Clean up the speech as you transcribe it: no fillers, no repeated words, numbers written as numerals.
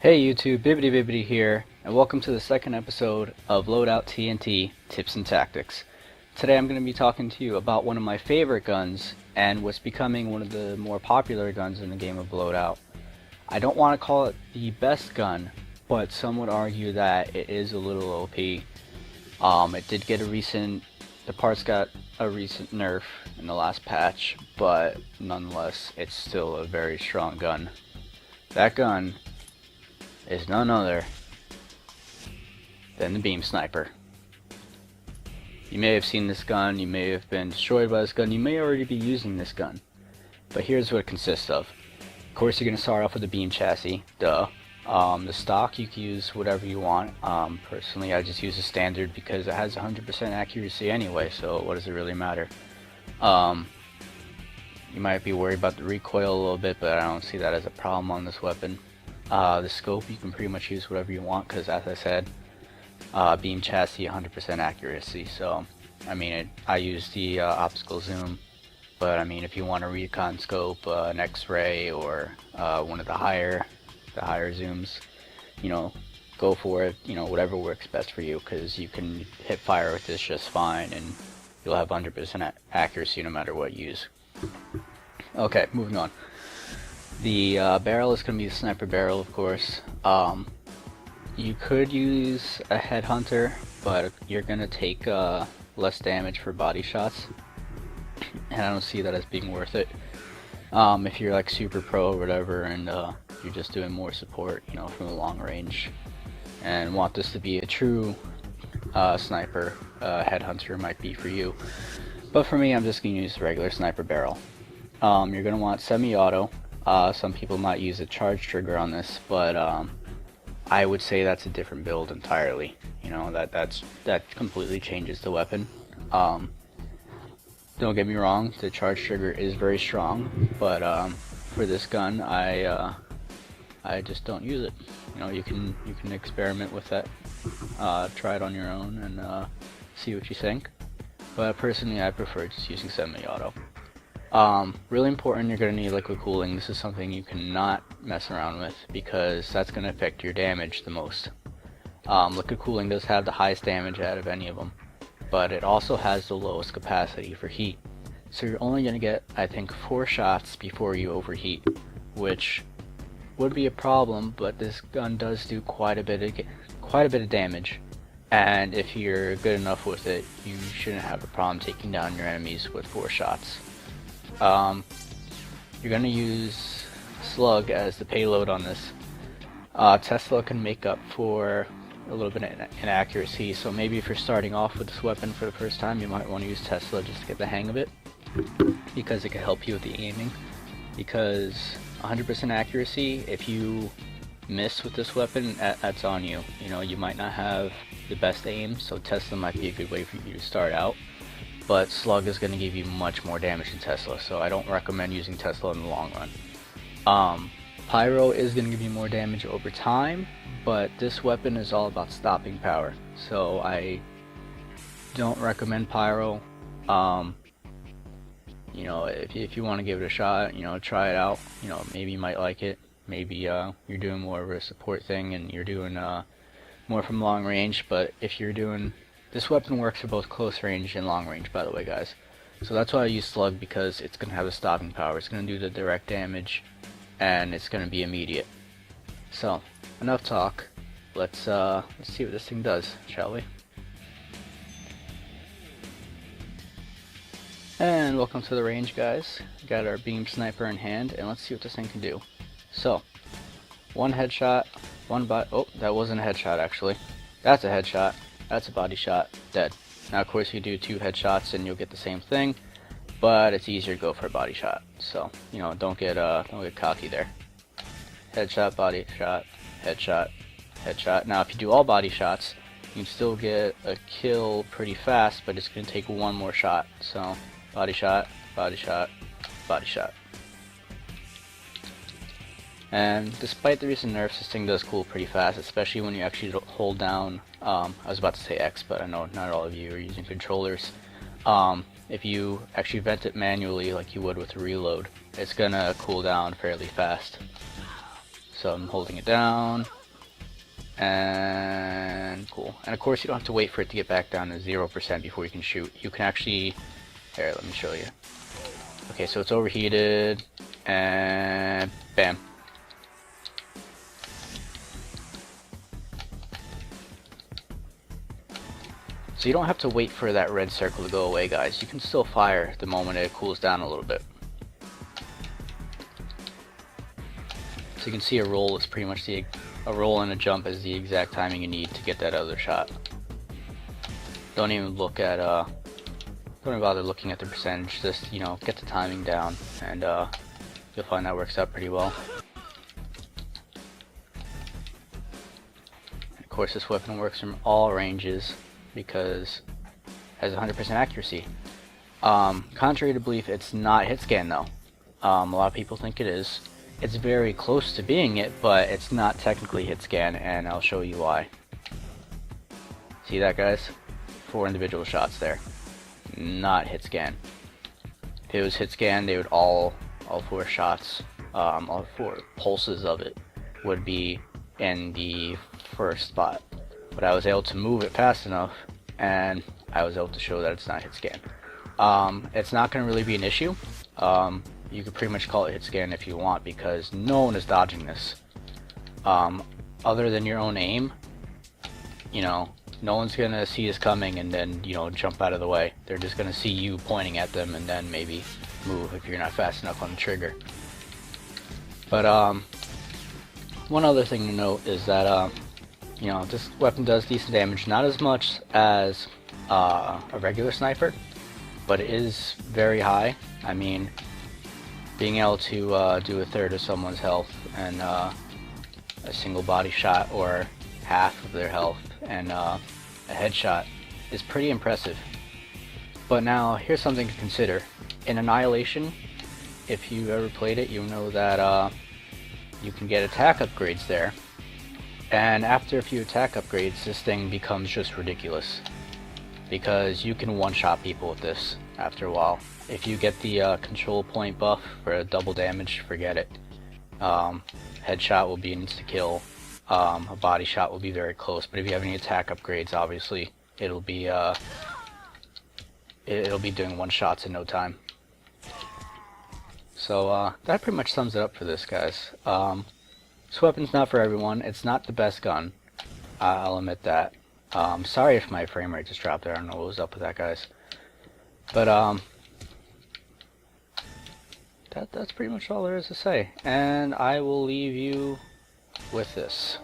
Hey YouTube, Bibbidi Bibbidi here, and welcome to the second episode of Loadout TNT Tips and Tactics. Today I'm going to be talking to you about one of my favorite guns, and what's becoming one of the more popular guns in the game of Loadout. I don't want to call it the best gun, but some would argue that it is a little OP. It did get the parts got a recent nerf in the last patch, but nonetheless, it's still a very strong gun. That gun is none other than the beam sniper. You may have seen this gun, you may have been destroyed by this gun, you may already be using this gun. But here's what it consists of. Of course, you're going to start off with a beam chassis, duh. The stock, you can use whatever you want. Personally, I just use the standard because it has 100% accuracy anyway, so what does it really matter? You might be worried about the recoil a little bit, but I don't see that as a problem on this weapon. The scope, you can pretty much use whatever you want because, as I said, beam chassis, 100% accuracy. So, I mean, I use the optical zoom, but I mean, if you want a recon scope, an X-ray, or one of the higher zooms, you know, go for it. You know, whatever works best for you, because you can hit fire with this just fine, and you'll have 100% accuracy no matter what you use. Okay, moving on. The barrel is going to be the sniper barrel, of course. You could use a headhunter, but you're going to take less damage for body shots, and I don't see that as being worth it. If you're like super pro or whatever, and you're just doing more support, you know, from the long range, and want this to be a true sniper, headhunter might be for you. But for me, I'm just going to use the regular sniper barrel. You're going to want semi-auto. Some people might use a charge trigger on this, but I would say that's a different build entirely. You know, that completely changes the weapon. Don't get me wrong, the charge trigger is very strong, but for this gun, I just don't use it. You know, you can experiment with that, try it on your own, and see what you think. But personally, I prefer just using semi-auto. Really important, you're going to need liquid cooling. This is something you cannot mess around with because that's going to affect your damage the most. Liquid cooling does have the highest damage out of any of them, but it also has the lowest capacity for heat. So you're only going to get, I think, 4 shots before you overheat, which would be a problem, but this gun does do quite a bit of damage. And if you're good enough with it, you shouldn't have a problem taking down your enemies with 4 shots. You're going to use slug as the payload on this. Tesla can make up for a little bit of inaccuracy, so maybe if you're starting off with this weapon for the first time, you might want to use Tesla just to get the hang of it, because it can help you with the aiming. Because 100% accuracy, if you miss with this weapon, that's on you. You know, you might not have the best aim, so Tesla might be a good way for you to start out. But slug is going to give you much more damage than Tesla, so I don't recommend using Tesla in the long run. Pyro is going to give you more damage over time, but this weapon is all about stopping power, so I don't recommend Pyro. You know, if you want to give it a shot, you know, try it out. You know, maybe you might like it. Maybe you're doing more of a support thing and you're doing more from long range, but if you're doing... This weapon works for both close range and long range, by the way, guys. So that's why I use slug, because it's going to have the stopping power. It's going to do the direct damage, and it's going to be immediate. So, enough talk. Let's see what this thing does, shall we? And welcome to the range, guys. Got our beam sniper in hand, and let's see what this thing can do. So, one headshot, oh, that wasn't a headshot, actually. That's a headshot. That's a body shot, dead. Now, of course, you do 2 headshots and you'll get the same thing, but it's easier to go for a body shot. So, you know, don't get cocky there. Headshot, body shot, headshot, headshot. Now, if you do all body shots, you can still get a kill pretty fast, but it's going to take 1 more shot. So, body shot, body shot, body shot. And despite the recent nerfs, this thing does cool pretty fast, especially when you actually hold down, I was about to say X, but I know not all of you are using controllers. If you actually vent it manually like you would with a reload, it's gonna cool down fairly fast. So I'm holding it down, and cool. And of course you don't have to wait for it to get back down to 0% before you can shoot. You can actually, here, let me show you. Okay, so it's overheated, and bam. So you don't have to wait for that red circle to go away, guys. You can still fire the moment it cools down a little bit. So you can see a roll is pretty much a roll and a jump is the exact timing you need to get that other shot. Don't even look at don't even bother looking at the percentage. Just, you know, get the timing down, and you'll find that works out pretty well. And of course, this weapon works from all ranges because it has 100% accuracy. Contrary to belief, it's not hit scan though. A lot of people think it is. It's very close to being it, but it's not technically hit scan, and I'll show you why. See that, guys? 4 individual shots there. Not hit scan. If it was hit scan, they would all 4 shots, all 4 pulses of it would be in the first spot. But I was able to move it fast enough, and I was able to show that it's not hit scan. It's not going to really be an issue. You could pretty much call it hit scan if you want, because no one is dodging this. Other than your own aim, you know, no one's going to see this coming and then, you know, jump out of the way. They're just going to see you pointing at them and then maybe move if you're not fast enough on the trigger. But one other thing to note is that you know, this weapon does decent damage, not as much as a regular sniper, but it is very high. I mean, being able to do a third of someone's health and a single body shot, or half of their health and a headshot, is pretty impressive. But now, here's something to consider. In Annihilation, if you've ever played it, you know that you can get attack upgrades there. And after a few attack upgrades, this thing becomes just ridiculous, because you can one-shot people with this after a while. If you get the control point buff for a double damage, forget it. Headshot will be an insta-kill. A body shot will be very close, but if you have any attack upgrades, obviously it'll be doing one-shots in no time. So that pretty much sums it up for this, guys. This weapon's not for everyone. It's not the best gun. I'll admit that. Sorry if my frame rate just dropped there. I don't know what was up with that, guys. But that's pretty much all there is to say. And I will leave you with this.